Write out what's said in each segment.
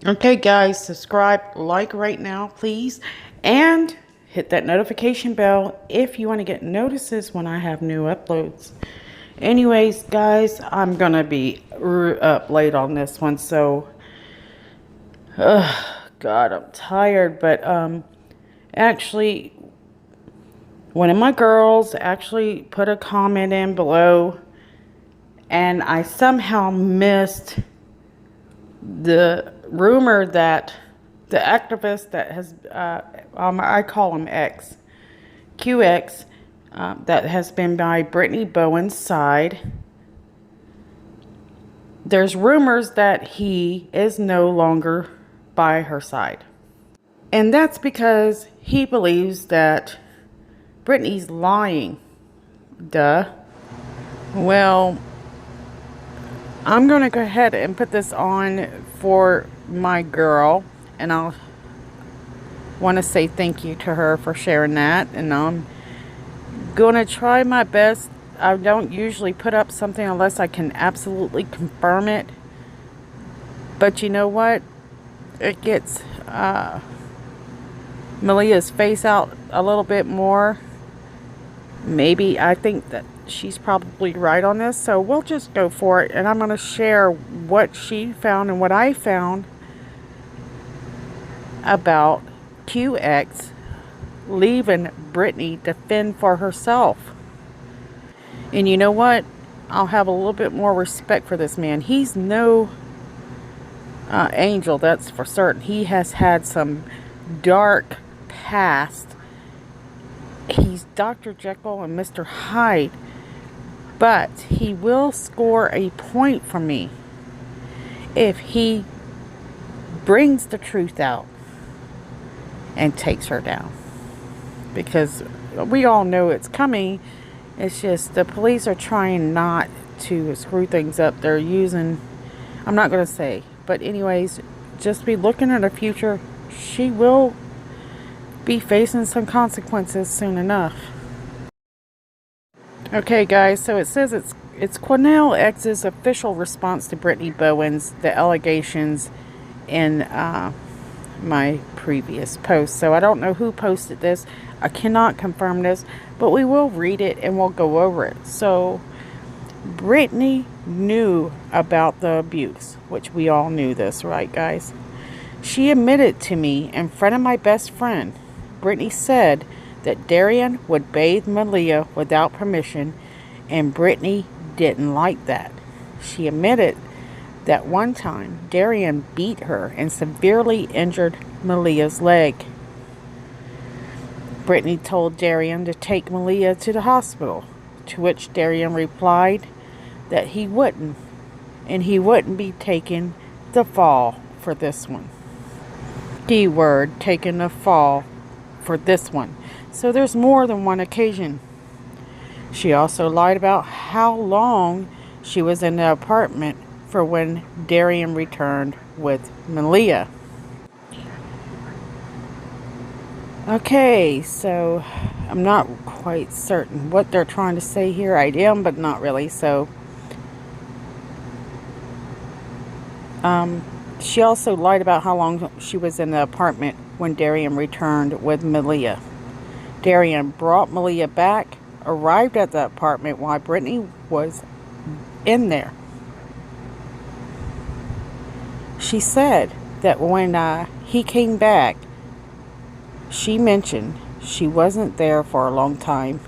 Okay, guys, subscribe, like right now, please, and hit that notification bell if you want to get notices when I have new uploads. Anyways, guys, I'm gonna be up late on this one, so God, I'm tired. But actually, one of my girls actually put a comment in below, and I somehow missed the rumor that the activist that has, I call him X, QX, that has been by Brittany Bowen's side. There's rumors that he is no longer by her side. And that's because he believes that Brittany's lying. Duh. Well, I'm going to go ahead and put this on for my girl, and I'll want to say thank you to her for sharing that. And I'm going to try my best. I don't usually put up something unless I can absolutely confirm it. But you know what? It gets Maleah's face out a little bit more. Maybe I think that she's probably right on this, so we'll just go for it. And I'm going to share what she found and what I found about QX leaving Brittany to fend for herself. And you know what? I'll have a little bit more respect for this man. He's no angel, that's for certain. He has had some dark past. He's Dr. Jekyll and Mr. Hyde. But he will score a point for me if he brings the truth out and takes her down. Because we all know it's coming. It's just the police are trying not to screw things up. They're using, I'm not going to say, but anyways, just be looking at the future. She will be facing some consequences soon enough. Okay, guys, so it says it's Cornell X's official response to Brittany Bowen's the allegations in my previous post. So I don't know who posted this. I cannot confirm this, but we will read it and we'll go over it. So Brittany knew about the abuse, which we all knew this, right, guys? She admitted to me in front of my best friend. Brittany said that Darian would bathe Maleah without permission, and Brittany didn't like that. She admitted that one time Darian beat her and severely injured Maleah's leg. Brittany told Darian to take Maleah to the hospital, to which Darian replied that he wouldn't, and he wouldn't be taking the fall for this one. Keyword, taking the fall for this one. So there's more than one occasion. She also lied about how long she was in the apartment for when Darian returned with Maleah. Okay, so I'm not quite certain what they're trying to say here. I am, but not really. So she also lied about how long she was in the apartment when Darian returned with Maleah. Darian brought Maleah back, arrived at the apartment while Brittany was in there. She said that when he came back, she mentioned she wasn't there for a long time,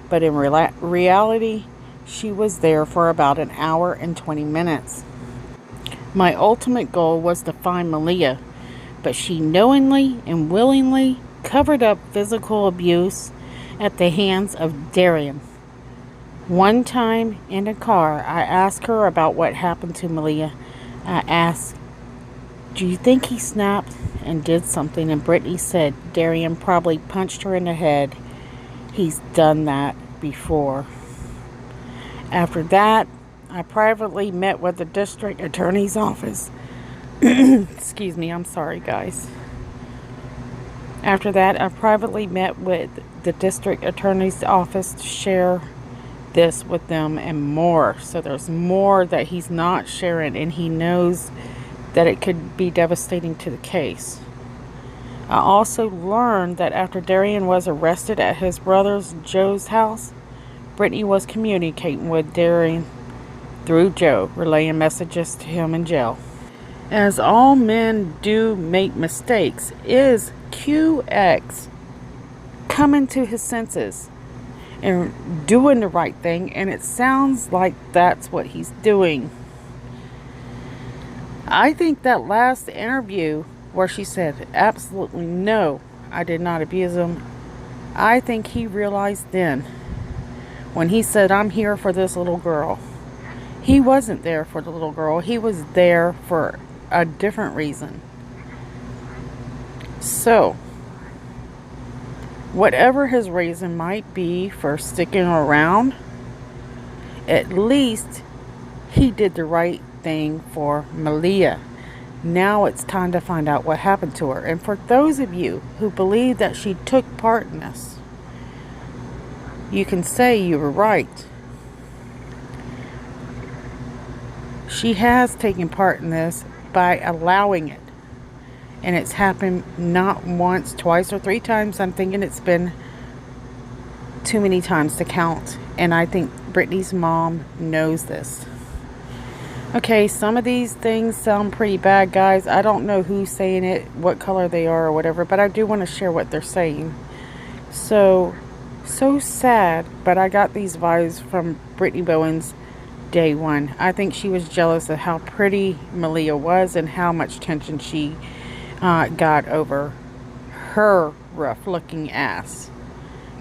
but in reality, she was there for about an hour and 20 minutes. My ultimate goal was to find Maleah, but she knowingly and willingly covered up physical abuse at the hands of Darian. One time in a car, I asked her about what happened to Maleah. I asked, "Do you think he snapped and did something?" And Brittany said Darian probably punched her in the head. He's done that before. After that, I privately met with the district attorney's office. Excuse me, I'm sorry, guys. After that, I privately met with the district attorney's office to share this with them and more. So there's more that he's not sharing, and he knows that it could be devastating to the case. I also learned that after Darian was arrested at his brother Joe's house, Brittany was communicating with Darian through Joe, relaying messages to him in jail. As all men do make mistakes, is QX coming to his senses and doing the right thing? And it sounds like that's what he's doing. I think that last interview where she said, absolutely no, I did not abuse him, I think he realized then, when he said, I'm here for this little girl. He wasn't there for the little girl. He was there for a different reason. So, whatever his reason might be for sticking around, at least he did the right thing for Maleah. Now it's time to find out what happened to her. And for those of you who believe that she took part in this, you can say you were right. She has taken part in this by allowing it. And it's happened not once, twice, or 3 times. I'm thinking it's been too many times to count. And I think Brittany's mom knows this. Okay, some of these things sound pretty bad, guys. I don't know who's saying it, what color they are, or whatever. But I do want to share what they're saying. So sad. But I got these vibes from Brittany Bowen's day one. I think she was jealous of how pretty Maleah was and how much attention she got over her rough-looking ass.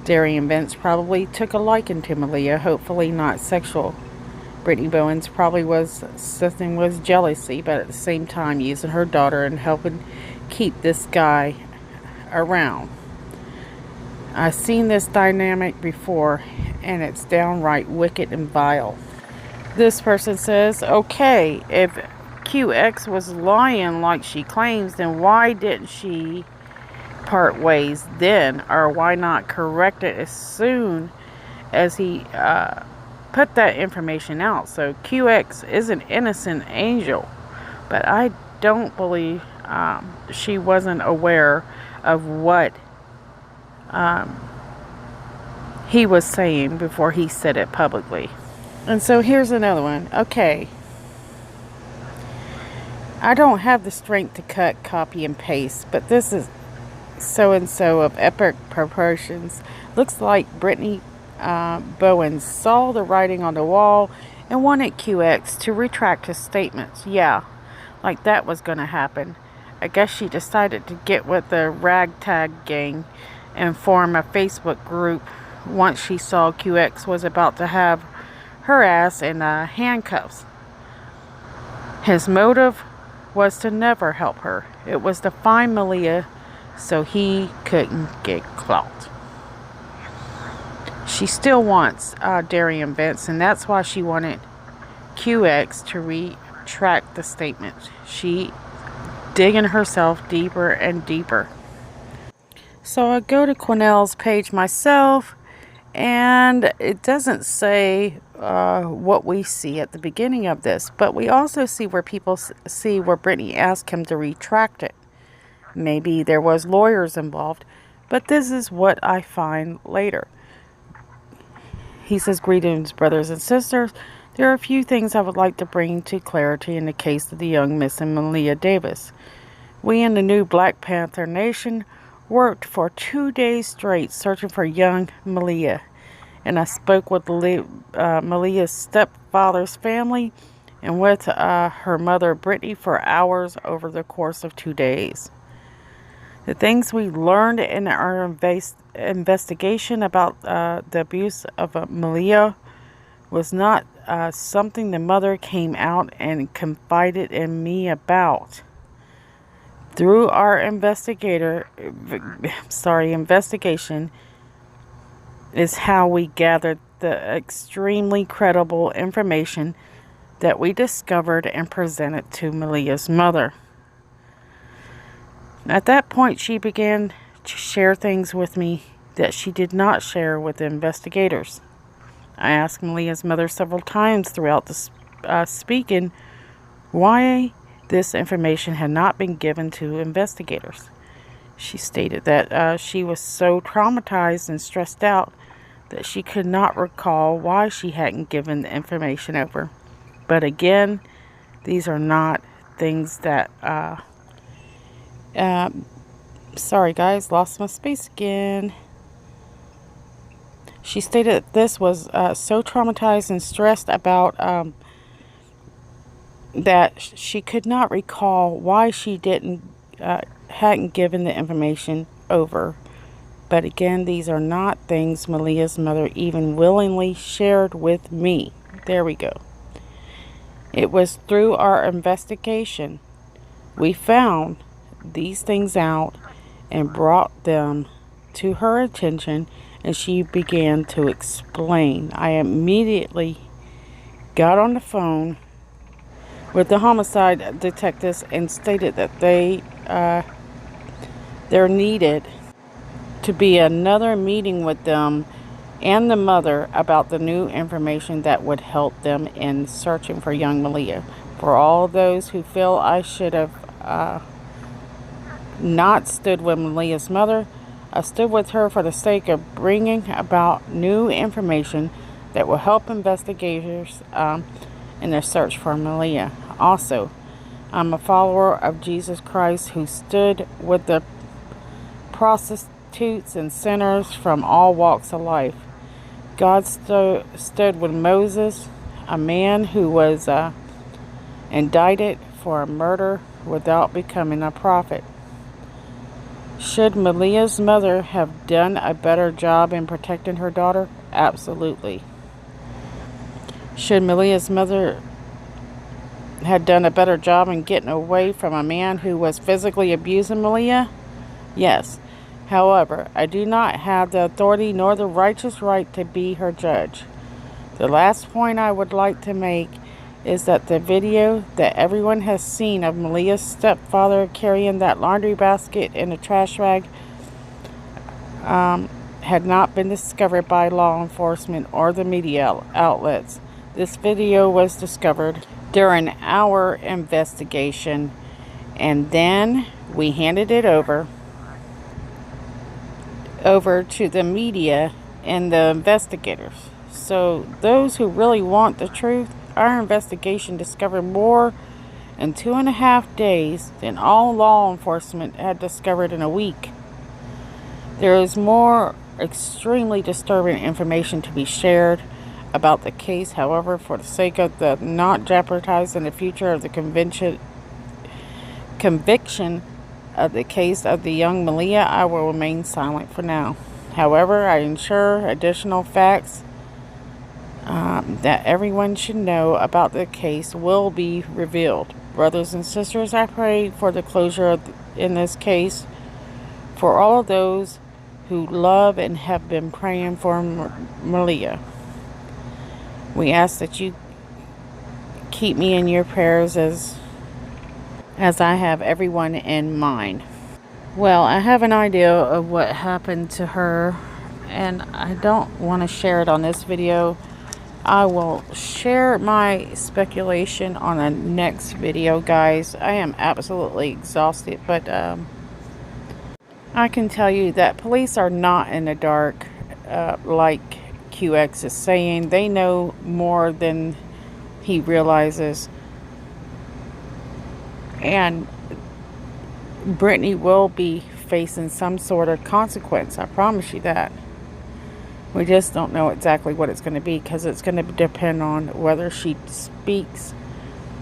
Darian Vince probably took a liking to Maleah, hopefully not sexual. Brittany Bowens probably was something was jealousy, but at the same time using her daughter and helping keep this guy around. I've seen this dynamic before, and it's downright wicked and vile. This person says, okay, if QX was lying like she claims, then why didn't she part ways then? Or why not correct it as soon as he put that information out? So QX is an innocent angel, but I don't believe she wasn't aware of what he was saying before he said it publicly. And so here's another one. Okay, I don't have the strength to cut, copy, and paste, but this is so-and-so of epic proportions. Looks like Brittany Bowen saw the writing on the wall and wanted QX to retract his statements. Yeah, like that was going to happen. I guess she decided to get with the ragtag gang and form a Facebook group once she saw QX was about to have her ass in handcuffs. His motive was to never help her. It was to find Maleah so he couldn't get clout. She still wants Darian Vince, and that's why she wanted QX to retract the statement. She digging herself deeper and deeper. So I go to Quinnell's page myself, and it doesn't say what we see at the beginning of this, but we also see where people see where Brittany asked him to retract it. Maybe there was lawyers involved, but this is what I find later. He says, greetings, brothers and sisters. There are a few things I would like to bring to clarity in the case of the young missing Maleah Davis. We in the new Black Panther Nation worked for 2 days straight searching for young Maleah. And I spoke with Maleah's stepfather's family and with her mother Brittany for hours over the course of 2 days. The things we learned in our investigation about the abuse of Maleah was not something the mother came out and confided in me about. Through our investigation is how we gathered the extremely credible information that we discovered and presented to Maleah's mother. At that point, she began to share things with me that she did not share with the investigators. I asked Maleah's mother several times throughout the speaking why this information had not been given to investigators. She stated that she was so traumatized and stressed out that she could not recall why she hadn't given the information over. But again, these are not things that, sorry guys, lost my space again. She stated that this was so traumatized and stressed about that she could not recall why she hadn't given the information over. But again, these are not things Maleah's mother even willingly shared with me. There we go. It was through our investigation we found these things out and brought them to her attention, and she began to explain. I immediately got on the phone with the homicide detectives and stated that there needed to be another meeting with them and the mother about the new information that would help them in searching for young Maleah. For all those who feel I should have not stood with Maleah's mother, I stood with her for the sake of bringing about new information that will help investigators in their search for Maleah. Also, I'm a follower of Jesus Christ who stood with the prostitutes and sinners from all walks of life. God stood with Moses, a man who was indicted for a murder without becoming a prophet. Should Maleah's mother have done a better job in protecting her daughter? Absolutely. Should Maleah's mother have done a better job in getting away from a man who was physically abusing Maleah? Yes. However, I do not have the authority nor the righteous right to be her judge. The last point I would like to make is that the video that everyone has seen of Maleah's stepfather carrying that laundry basket in a trash rag had not been discovered by law enforcement or the media outlets. This video was discovered during our investigation, and then we handed it over to the media and the investigators. So those who really want the truth, our investigation discovered more in 2.5 days than all law enforcement had discovered in a week. There is more extremely disturbing information to be shared about the case. However, for the sake of the not jeopardizing the future of the conviction of the case of the young Maleah, I will remain silent for now. However, I ensure additional facts that everyone should know about the case will be revealed. Brothers and sisters, I pray for the closure in this case for all of those who love and have been praying for Maleah. We ask that you keep me in your prayers as I have everyone in mind. Well, I have an idea of what happened to her, and I don't want to share it on this video. I will share my speculation on a next video, guys. I am absolutely exhausted, but I can tell you that police are not in the dark like QX is saying. They know more than he realizes. And Brittany will be facing some sort of consequence. I promise you that. We just don't know exactly what it's going to be, because it's going to depend on whether she speaks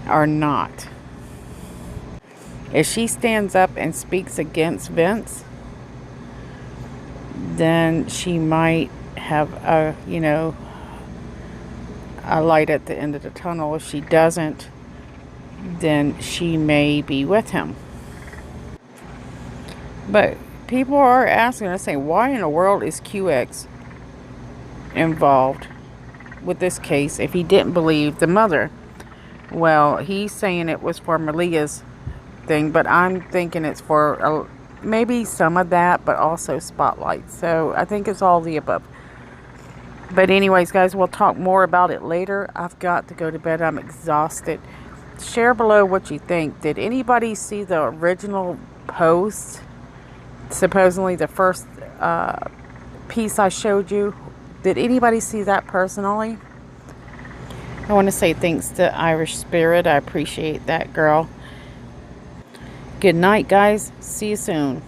or not. If she stands up and speaks against Vince, then she might have a light at the end of the tunnel. If she doesn't, then she may be with him. But people are asking us, saying, why in the world is QX involved with this case if he didn't believe the mother? Well, he's saying it was for Maleah's thing, but I'm thinking it's for maybe some of that, but also spotlight. So I think it's all the above. But anyways, guys, we'll talk more about it later. I've got to go to bed. I'm exhausted. Share below what you think. Did anybody see the original post? Supposedly the first piece I showed you. Did anybody see that personally? I want to say thanks to Irish Spirit. I appreciate that, girl. Good night, guys. See you soon.